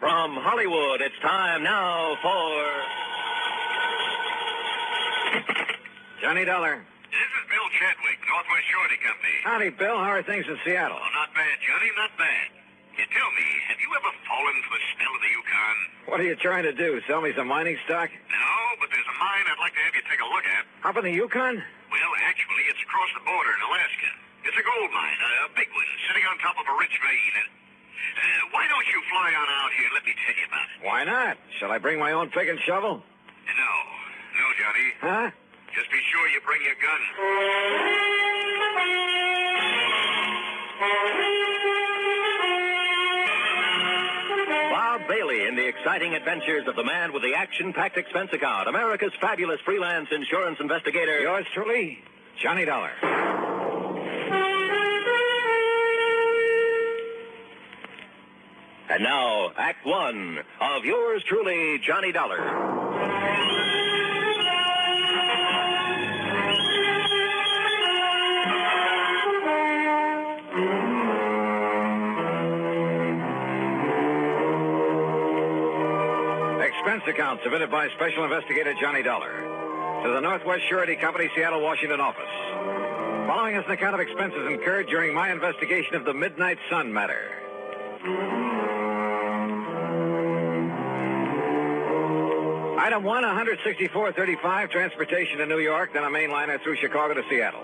From Hollywood, it's time now for... Johnny Dollar. This is Bill Chadwick, Northwest Surety Company. Howdy, Bill. How are things in Seattle? Oh, not bad, Johnny, not bad. You tell me, have you ever fallen for the smell of the Yukon? What are you trying to do? Sell me some mining stock? No, but there's a mine I'd like to have you take a look at. Up in the Yukon? Well, actually, it's across the border in Alaska. It's a gold mine, a big one, sitting on top of a rich vein. And why don't you fly on out here and let me tell you about it? Why not? Shall I bring my own pick and shovel? No, Johnny. Huh? Just be sure you bring your gun. Bob Bailey in the exciting adventures of the man with the action-packed expense account, America's fabulous freelance insurance investigator. Yours truly, Johnny Dollar. And now, Act One of yours truly, Johnny Dollar. Expense account submitted by Special Investigator Johnny Dollar to the Northwest Surety Company, Seattle, Washington office. Following is an account of expenses incurred during my investigation of the Midnight Sun matter. Item 1, $164.35, transportation to New York, then a mainliner through Chicago to Seattle.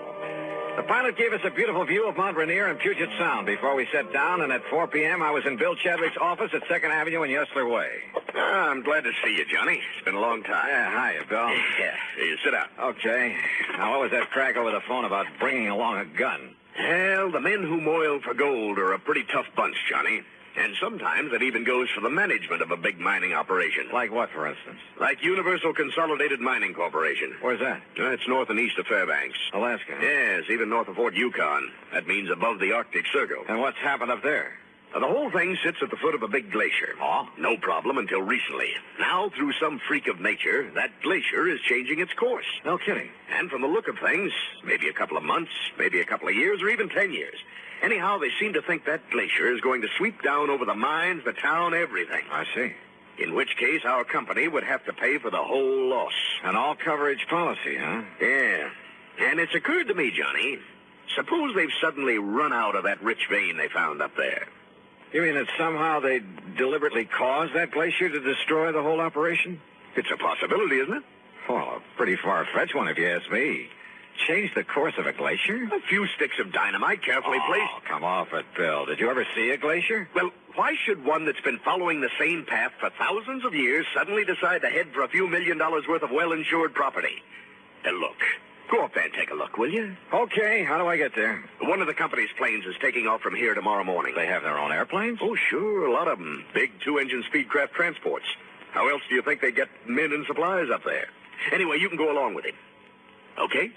The pilot gave us a beautiful view of Mount Rainier and Puget Sound before we sat down, and at 4 p.m. I was in Bill Chadwick's office at 2nd Avenue and Yesler Way. I'm glad to see you, Johnny. It's been a long time. Yeah, hiya, Bill. Yeah, you sit down. Okay. Now, what was that crack over the phone about bringing along a gun? Well, the men who moil for gold are a pretty tough bunch, Johnny. And sometimes it even goes for the management of a big mining operation. Like what, for instance? Like Universal Consolidated Mining Corporation. Where's that? It's north and east of Fairbanks. Alaska. Yes, even north of Fort Yukon. That means above the Arctic Circle. And what's happened up there? The whole thing sits at the foot of a big glacier. Oh? No problem until recently. Now, through some freak of nature, that glacier is changing its course. No kidding. And from the look of things, maybe a couple of months, maybe a couple of years, or even 10 years. Anyhow, they seem to think that glacier is going to sweep down over the mines, the town, everything. I see. In which case, our company would have to pay for the whole loss. An all-coverage policy, huh? Yeah. And it's occurred to me, Johnny, suppose they've suddenly run out of that rich vein they found up there. You mean that somehow they deliberately caused that glacier to destroy the whole operation? It's a possibility, isn't it? Well, a pretty far-fetched one, if you ask me. Change the course of a glacier? A few sticks of dynamite carefully placed. Oh, come off it, Bill. Did you ever see a glacier? Well, why should one that's been following the same path for thousands of years suddenly decide to head for a few $1 million worth of well-insured property? Look. Go up there and take a look, will you? Okay. How do I get there? One of the company's planes is taking off from here tomorrow morning. They have their own airplanes? Oh, sure. A lot of them. Big 2-engine speedcraft transports. How else do you think they get men and supplies up there? Anyway, you can go along with it. Okay?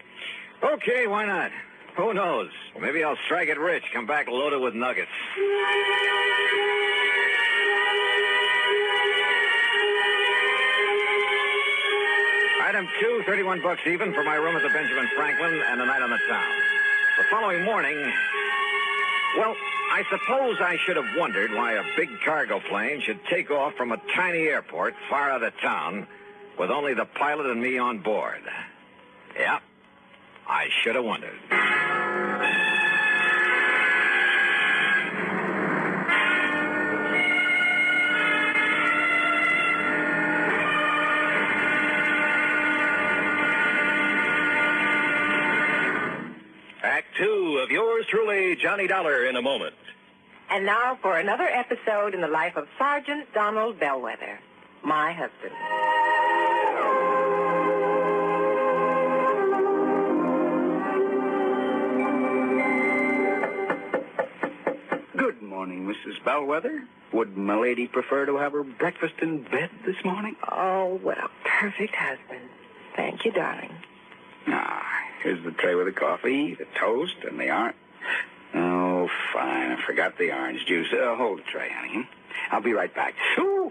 Okay, why not? Who knows? Maybe I'll strike it rich, come back loaded with nuggets. Item 2, $31 even for my room at the Benjamin Franklin and a night on the town. The following morning, well, I suppose I should have wondered why a big cargo plane should take off from a tiny airport far out of town with only the pilot and me on board. Yeah, I should have wondered. Act 2 of yours truly, Johnny Dollar, in a moment. And now for another episode in the life of Sergeant Donald Bellwether, my husband. Good morning, Mrs. Bellwether. Would my lady prefer to have her breakfast in bed this morning? Oh, what a perfect husband. Thank you, darling. Ah, here's the tray with the coffee, the toast, and the orange. Oh, fine. I forgot the orange juice. Hold the tray, honey. I'll be right back. Oh,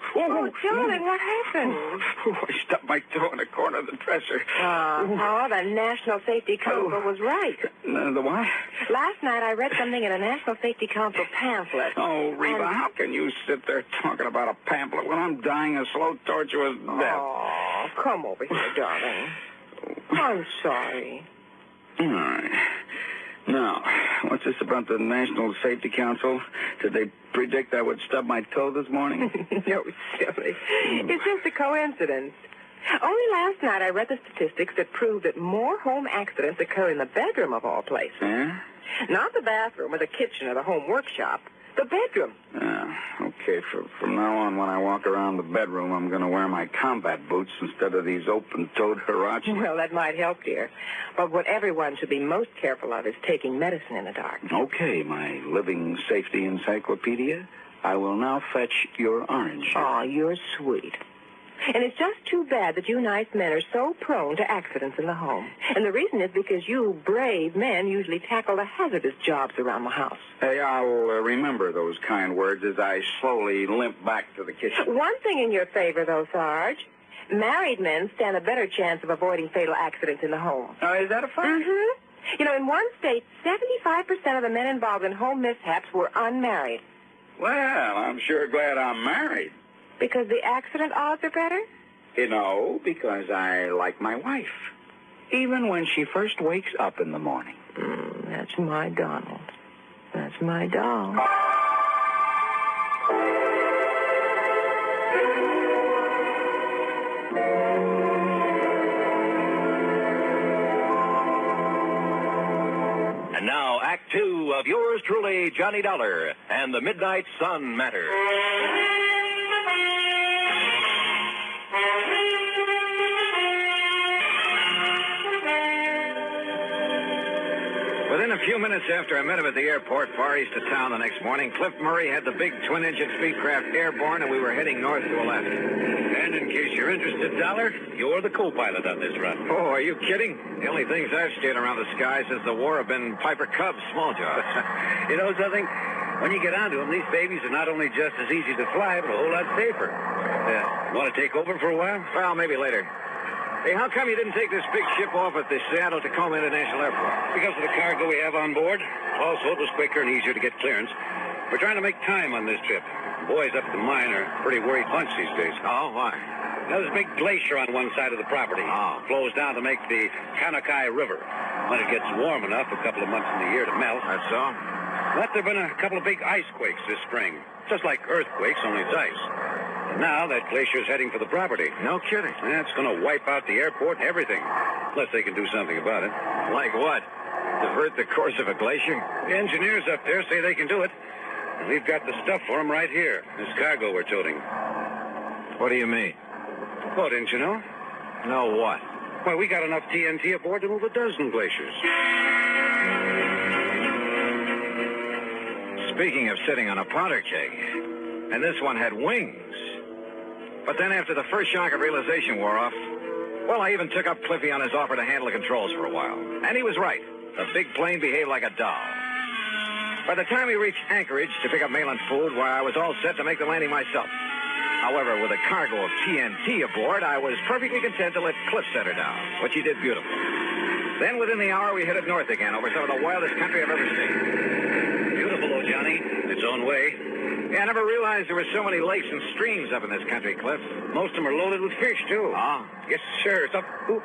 darling, what happened? I stubbed my toe in the corner of the dresser. Oh, the National Safety Council was right. The what? Last night I read something in a National Safety Council pamphlet. Oh, Reba, how can you sit there talking about a pamphlet when I'm dying a slow, tortuous death? Oh, come over here, darling. I'm sorry. All right. Now, what's this about the National Safety Council? Did they predict I would stub my toe this morning? No, silly. It's just a coincidence. Only last night I read the statistics that prove that more home accidents occur in the bedroom of all places. Yeah? Not the bathroom or the kitchen or the home workshop. The bedroom. Okay. From now on, when I walk around the bedroom, I'm going to wear my combat boots instead of these open-toed huaraches. Well, that might help, dear. But what everyone should be most careful of is taking medicine in the dark. Okay, my living safety encyclopedia. I will now fetch your orange. Oh, you're sweet. And it's just too bad that you nice men are so prone to accidents in the home. And the reason is because you brave men usually tackle the hazardous jobs around the house. Hey, I'll remember those kind words as I slowly limp back to the kitchen. One thing in your favor, though, Sarge. Married men stand a better chance of avoiding fatal accidents in the home. Is that a fact? Mm-hmm. You know, in one state, 75% of the men involved in home mishaps were unmarried. Well, I'm sure glad I'm married. Because the accident odds are better? No, because I like my wife. Even when she first wakes up in the morning. That's my Donald. That's my doll. And now, Act Two of yours truly, Johnny Dollar, and the Midnight Sun Matter. Within a few minutes after I met him at the airport, far east of town the next morning, Cliff Murray had the big twin-engine Speedcraft airborne, and we were heading north to Alaska. And in case you're interested, Dollar, you're the co-pilot on this run. Oh, are you kidding? The only things I've steered around the sky since the war have been Piper Cubs, small jobs. You know something? When you get onto them, these babies are not only just as easy to fly, but a whole lot safer. Want to take over for a while? Well, maybe later. Hey, how come you didn't take this big ship off at the Seattle-Tacoma International Airport? Because of the cargo we have on board. Also, it was quicker and easier to get clearance. We're trying to make time on this trip. The boys up at the mine are a pretty worried bunch these days. Oh, why? Now, there's a big glacier on one side of the property. Oh. Flows down to make the Kanakai River. When it gets warm enough, a couple of months in the year to melt. That's so? But there have been a couple of big ice quakes this spring. Just like earthquakes, only it's ice. And now that glacier's heading for the property. No kidding. That's going to wipe out the airport and everything. Unless they can do something about it. Like what? Divert the course of a glacier? The engineers up there say they can do it. And we've got the stuff for them right here. This cargo we're toting. What do you mean? Oh, didn't you know? No what? Well, we got enough TNT aboard to move a dozen glaciers. Speaking of sitting on a powder keg, and this one had wings. But then after the first shock of realization wore off, well, I even took up Cliffy on his offer to handle the controls for a while. And he was right. The big plane behaved like a doll. By the time we reached Anchorage to pick up mail and food, why, I was all set to make the landing myself. However, with a cargo of TNT aboard, I was perfectly content to let Cliff set her down, which he did beautifully. Then within the hour, we headed north again over some of the wildest country I've ever seen. Beautiful, oh, Johnny. In its own way. Yeah, I never realized there were so many lakes and streams up in this country, Cliff. Most of them are loaded with fish, too. Oh? Yes, sir. It's up. Oh,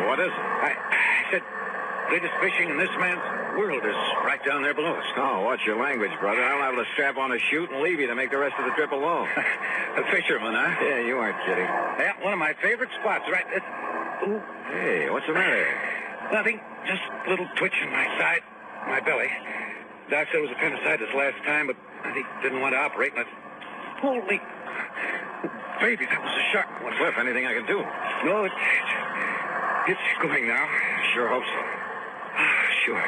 what is it? I said, greatest fishing in this man's world is right down there below us. Oh, watch your language, brother. I'm liable to strap on a chute and leave you to make the rest of the trip alone. A fisherman, huh? Yeah, you aren't kidding. Yeah, one of my favorite spots, right? Ooh. Hey, what's the matter? Nothing. Just a little twitch in my side, my belly. Doc said it was appendicitis last time, but he didn't want to operate. And holy baby, that was a sharp one. Cliff, anything I can do? No, it's going now. Sure hope so. Sure.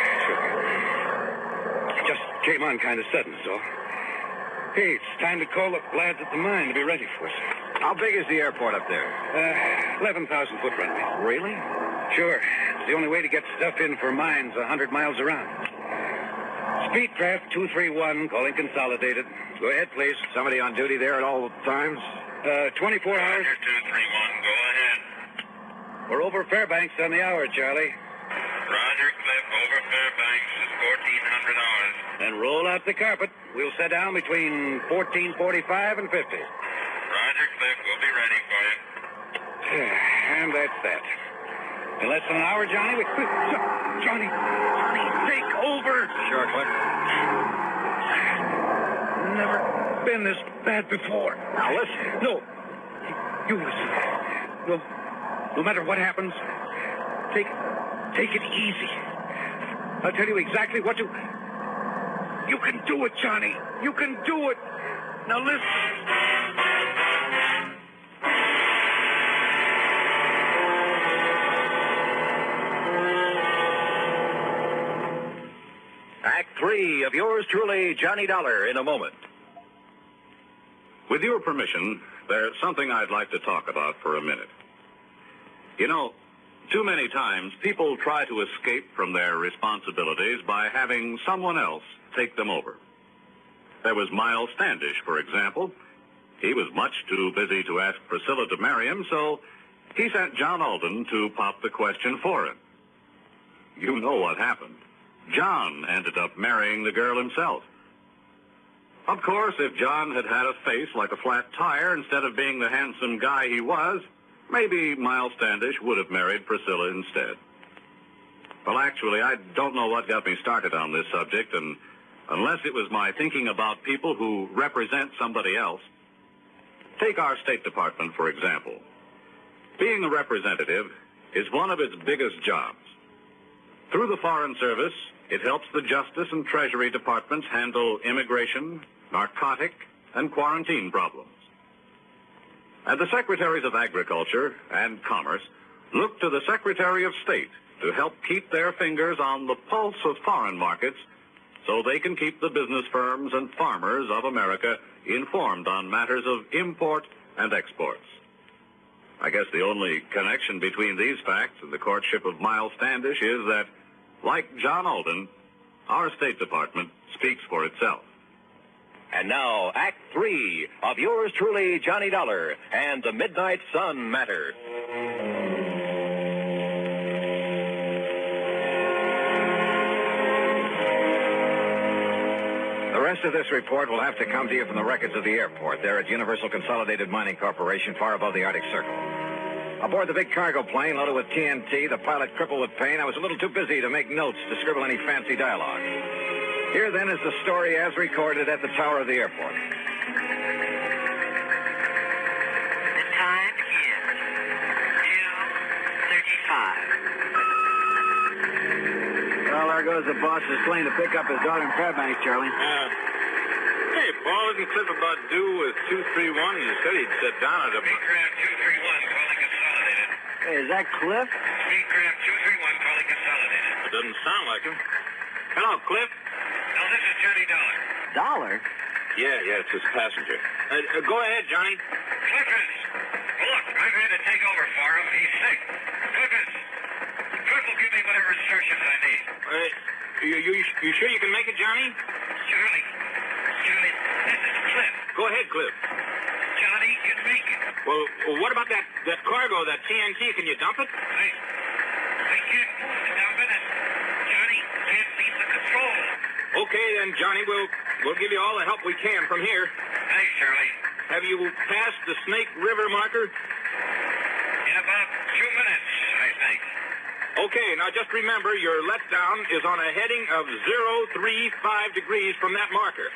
It just came on kind of sudden, so. Hey, it's time to call the lads at the mine to be ready for us. How big is the airport up there? 11,000-foot runway. Really? Sure. It's the only way to get stuff in for mines 100 miles around. Speedcraft 231, calling Consolidated. Go ahead, please. Somebody on duty there at all times? 24 hours. Roger, 231, go ahead. We're over Fairbanks on the hour, Charlie. Roger, Cliff, over Fairbanks is 1400 hours. Then roll out the carpet. We'll set down between 14:45 and 50. Roger, Cliff, we'll be ready for you. And that's that. In less than an hour, Johnny, Johnny, take over. Sure, Cliff. Never been this bad before. Now, listen. No. You listen. No matter what happens, take it easy. I'll tell you exactly what to... You can do it, Johnny. You can do it. Now listen. Act 3 of yours truly, Johnny Dollar, in a moment. With your permission, there's something I'd like to talk about for a minute. You know, too many times people try to escape from their responsibilities by having someone else take them over. There was Miles Standish, for example. He was much too busy to ask Priscilla to marry him, so he sent John Alden to pop the question for him. You know what happened. John ended up marrying the girl himself. Of course, if John had had a face like a flat tire instead of being the handsome guy he was, maybe Miles Standish would have married Priscilla instead. Well, actually, I don't know what got me started on this subject, and unless it was my thinking about people who represent somebody else. Take our State Department, for example. Being a representative is one of its biggest jobs. Through the Foreign Service, it helps the Justice and Treasury Departments handle immigration, narcotic, and quarantine problems. And the Secretaries of Agriculture and Commerce look to the Secretary of State to help keep their fingers on the pulse of foreign markets so they can keep the business firms and farmers of America informed on matters of import and exports. I guess the only connection between these facts and the courtship of Miles Standish is that, like John Alden, our State Department speaks for itself. And now, Act 3 of yours truly, Johnny Dollar, and the Midnight Sun matter. The rest of this report will have to come to you from the records of the airport there at Universal Consolidated Mining Corporation, far above the Arctic Circle. Aboard the big cargo plane loaded with TNT, the pilot crippled with pain, I was a little too busy to make notes to scribble any fancy dialogue. Here, then, is the story as recorded at the tower of the airport. The time is 2:35. Well, there goes the boss's plane to pick up his daughter in Fairbanks, Charlie. Hey, Paul, isn't Cliff about due with 231? You said he'd sit down at a... Speedcraft 231, calling Consolidated. Hey, is that Cliff? Speedcraft 231, calling Consolidated. It doesn't sound like him. Hello, Cliff. No, this is Johnny Dollar. Dollar? Yeah, it's his passenger. Go ahead, Johnny. Clifford. Well, look, I've had to take over for him. He's sick. Clifford. Cliff will give me whatever instructions I need. You sure you can make it, Johnny? Johnny, this is Cliff. Go ahead, Cliff. Johnny can make it. Well, what about that cargo, that TNT? Can you dump it? I can't move to dump it. Johnny can't leave the control. Okay, then, Johnny, we'll give you all the help we can from here. Thanks, Charlie. Have you passed the Snake River marker? In about 2 minutes, I think. Okay, now just remember your letdown is on a heading of 035 degrees from that marker.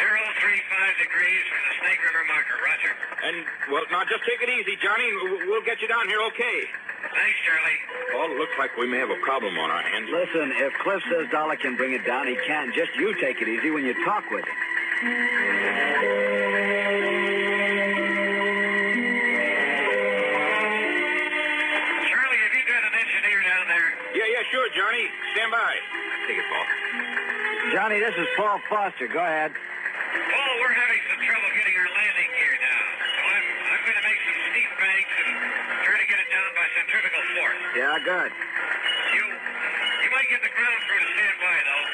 035 degrees from the Snake River marker, Roger. And, well, now just take it easy, Johnny. We'll get you down here okay. Thanks, Charlie. Well, it looks like we may have a problem on our hands. Listen, if Cliff says Dollar can bring it down, he can. Just you take it easy when you talk with him. Charlie, have you got an engineer down there? Yeah, sure, Johnny. Stand by. Take it, Paul. Johnny, this is Paul Foster. Go ahead. Paul, we're having some trouble getting our landing gear down. So I'm going to make some steep banks and try to get it down by centrifugal force. Yeah, good. You might get the ground crew to stand by, though,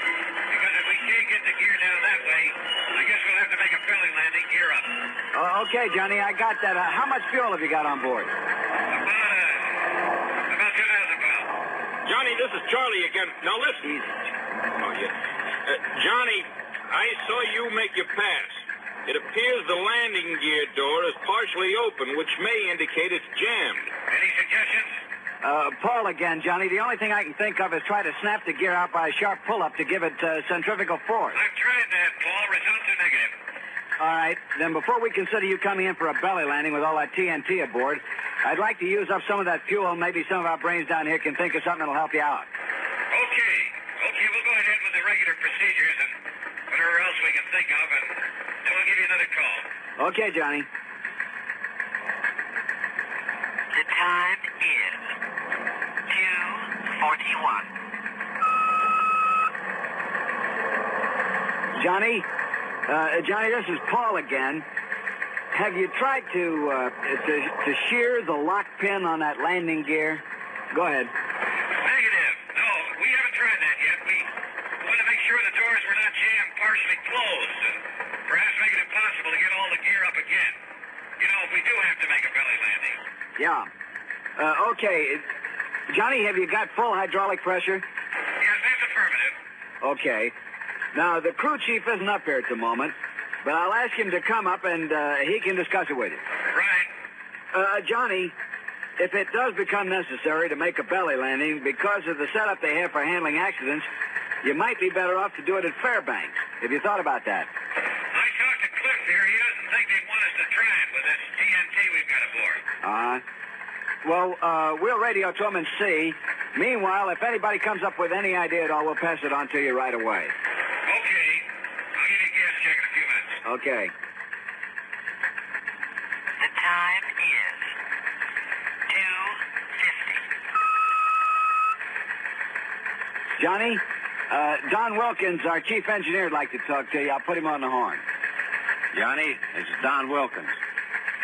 because if we can't gear down that way, I guess we'll have to make a belly landing gear up. Okay, Johnny, I got that. How much fuel have you got on board? About 2,000 pounds. Johnny, this is Charlie again. Now listen. Oh, yeah. Johnny, I saw you make your pass. It appears the landing gear door is partially open, which may indicate it's jammed. Any suggestions? Paul again, Johnny. The only thing I can think of is try to snap the gear out by a sharp pull-up to give it centrifugal force. I've tried that, Paul. Results are negative. All right. Then before we consider you coming in for a belly landing with all that TNT aboard, I'd like to use up some of that fuel. Maybe some of our brains down here can think of something that'll help you out. Okay, we'll go ahead with the regular procedures and whatever else we can think of, and then we'll give you another call. Okay, Johnny. The time is 2:41. Johnny? Johnny, this is Paul again. Have you tried to shear the lock pin on that landing gear? Go ahead. Negative. No, we haven't tried that yet. We want to make sure the doors were not jammed partially closed, and perhaps make it impossible to get all the gear up again. You know, if we do have to make a belly landing. Yeah. Okay. Johnny, have you got full hydraulic pressure? Yes, that's affirmative. Okay. Now, the crew chief isn't up here at the moment, but I'll ask him to come up and he can discuss it with you. Right. Johnny, if it does become necessary to make a belly landing because of the setup they have for handling accidents, you might be better off to do it at Fairbanks. Have you thought about that? I talked to Cliff here. He doesn't think they'd want us to try it with this TNT we've got aboard. Well, we'll radio to him and see. Meanwhile, if anybody comes up with any idea at all, we'll pass it on to you right away. Okay. I'll give you a gas check in a few minutes. Okay. The time is 2:50. Johnny, Don Wilkins, our chief engineer, would like to talk to you. I'll put him on the horn. Johnny, this is Don Wilkins.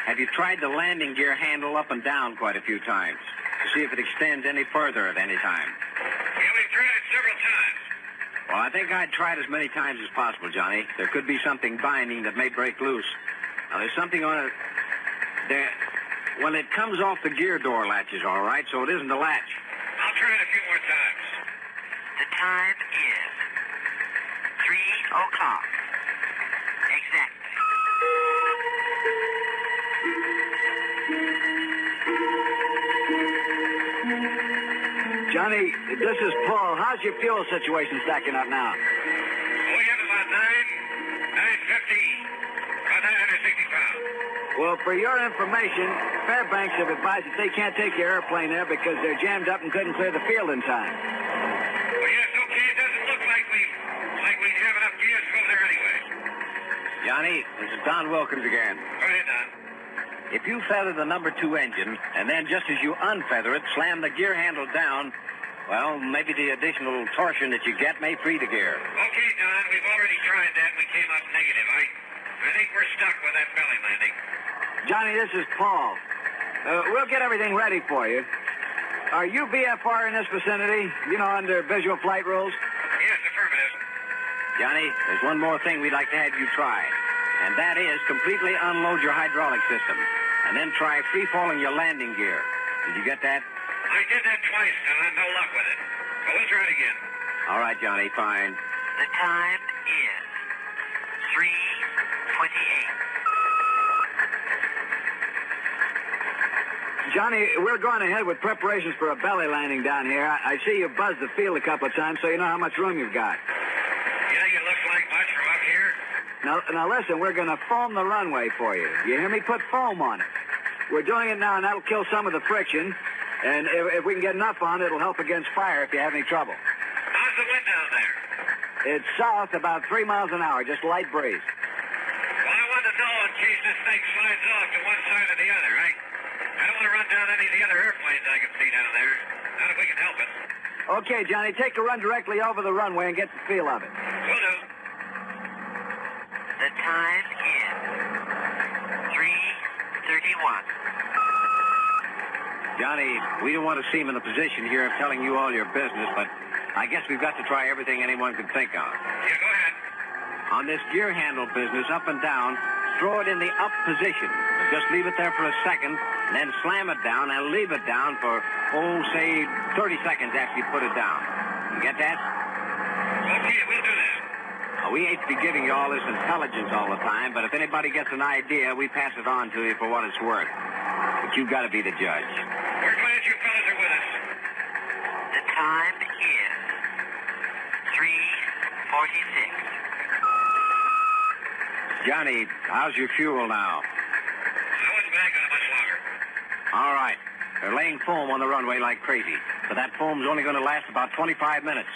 Have you tried the landing gear handle up and down quite a few times to see if it extends any further at any time? Yeah, we've tried it several times. Well, I think I'd try it as many times as possible, Johnny. There could be something binding that may break loose. Now, there's something on it. Well, it comes off the gear door latches, all right, so it isn't the latch. I'll try it a few more times. The time is 3 o'clock. Exactly. Johnny, this is Paul. How's your fuel situation stacking up now? We have about 950, about 960 pounds. Well, for your information, Fairbanks have advised that they can't take your airplane there because they're jammed up and couldn't clear the field in time. Well, yes, okay. It doesn't look like we'd have enough gears to go there anyway. Johnny, this is Don Wilkins again. Go ahead, Don. If you feather the number 2 engine, and then just as you unfeather it, slam the gear handle down, well, maybe the additional torsion that you get may free the gear. Okay, Don, we've already tried that and we came up negative. I think we're stuck with that belly landing. Johnny, this is Paul. We'll get everything ready for you. Are you VFR in this vicinity? You know, under visual flight rules? Yes, affirmative. Johnny, there's one more thing we'd like to have you try, and that is completely unload your hydraulic system, and then try free-falling your landing gear. Did you get that? I did that twice, Don. No luck with it. But we'll try it again. All right, Johnny, fine. The time is 3:28. Johnny, we're going ahead with preparations for a belly landing down here. I see you buzzed the field a couple of times, so you know how much room you've got. You think it looks like much from up here? Now listen, we're going to foam the runway for you. You hear me? Put foam on it. We're doing it now, and that'll kill some of the friction. And if we can get enough on, it'll help against fire if you have any trouble. How's the wind down there? It's south about 3 miles an hour, just light breeze. Well, I want to know in case this thing slides off to one side or the other. I don't want to run down any of the other airplanes I can see down there. Not if we can help it. Okay, Johnny, take a run directly over the runway and get the feel of it. Will do. The time is 3:31. Johnny, we don't want to seem in a position here of telling you all your business, but I guess we've got to try everything anyone could think of. Yeah, go ahead. on this gear handle business up and down, throw it in the up position. Just leave it there for a second, and then slam it down and leave it down for, say, 30 seconds after you put it down. You get that? Okay, we'll do that. We hate to be giving you all this intelligence all the time, but if anybody gets an idea, we pass it on to you for what it's worth. But you've got to be the judge. We're glad you fellas are with us. The time is 3:46. Johnny, how's your fuel now? I wasn't back on it much longer. All right. They're laying foam on the runway like crazy, but that foam's only going to last about 25 minutes.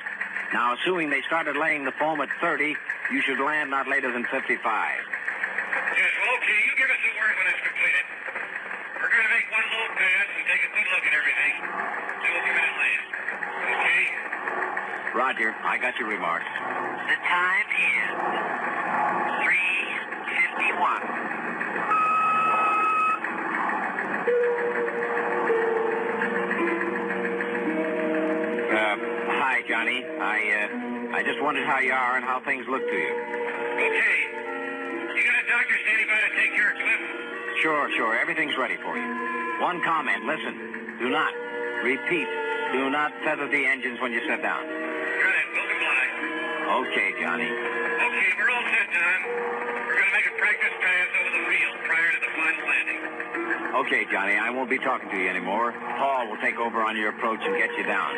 Now, assuming they started laying the foam at 30, you should land not later than 55. Yes, well, okay. You give us a word when it's completed. We're going to make one low pass and take a good look at everything. Then we'll come in and land. Okay? Roger. I got your remarks. The time is 3:51. Hi, Johnny. I just wondered how you are and how things look to you. Okay. You got a doctor standing by to take care of Cliff? Sure. Everything's ready for you. One comment. Listen. Do not, repeat, do not feather the engines when you sit down. Got it. We'll comply. Okay, Johnny. Okay, we're all set, Don. We're going to make a practice pass over the field prior to the final landing. Okay, Johnny. I won't be talking to you anymore. Paul will take over on your approach and get you down.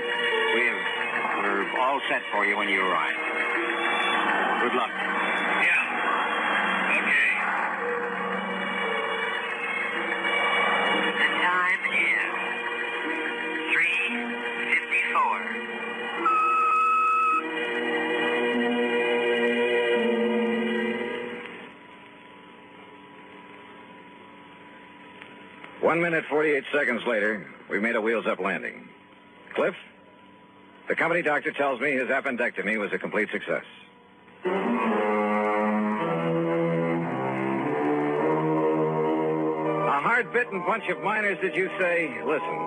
We're all set for you when you arrive. Good luck. Yeah. Okay. The time is 3:54. One minute, 48 seconds later, we made a wheels-up landing. Cliff? The company doctor tells me his appendectomy was a complete success. A hard-bitten bunch of miners, did you say? Listen,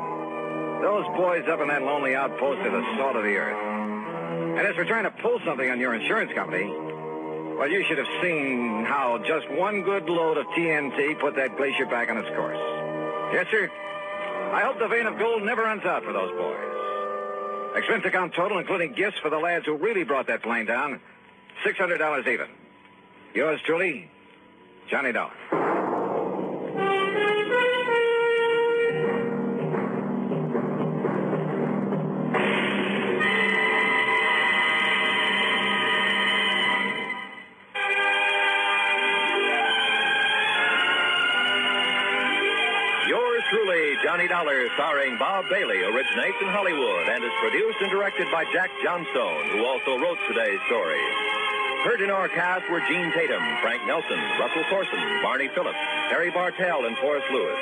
those boys up in that lonely outpost are the salt of the earth. And as for trying to pull something on your insurance company, well, you should have seen how just one good load of TNT put that glacier back on its course. Yes, sir. I hope the vein of gold never runs out for those boys. Expense account total, including gifts for the lads who really brought that plane down, $600 even. Yours truly, Johnny Dollar. Truly, Johnny Dollar, starring Bob Bailey, originates in Hollywood and is produced and directed by Jack Johnstone, who also wrote today's story. Heard in our cast were Gene Tatum, Frank Nelson, Russell Thorson, Barney Phillips, Harry Bartell, and Forrest Lewis.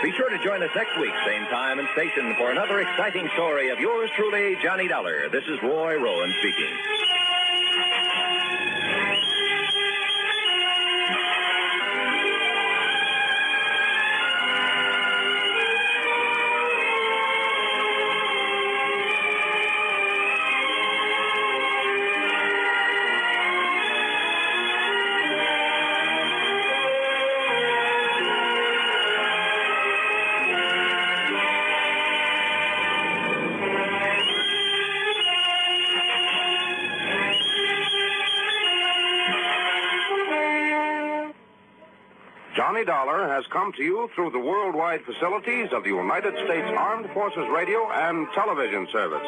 Be sure to join us next week, same time and station, for another exciting story of yours truly, Johnny Dollar. This is Roy Rowan speaking. Johnny Dollar has come to you through the worldwide facilities of the United States Armed Forces Radio and Television Service.